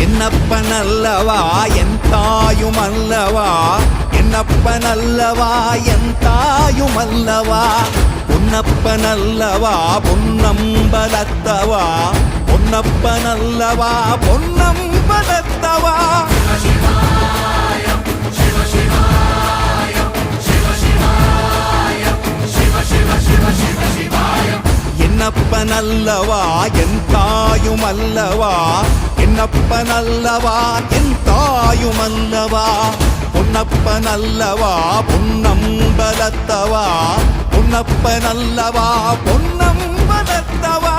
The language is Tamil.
என்னப்பனல்லவா என் தாயுமல்லவா, என்னப்பனல்லவா என் தாயுமல்லவா, பொன்னப்பனல்லவா பொன்னம்பலத்தவா, பொன்னப்பனல்லவா பொன்னம்பலத்தவா. என்னப்பனல்லவா என் தாயுமல்லவா, என்னப்பனல்லவா என் தாயுமல்லவா, பொன்னப்பனல்லவா பொன்னம்பலத்தவா, பொன்னப்பனல்லவா பொன்னம்பலத்தவா.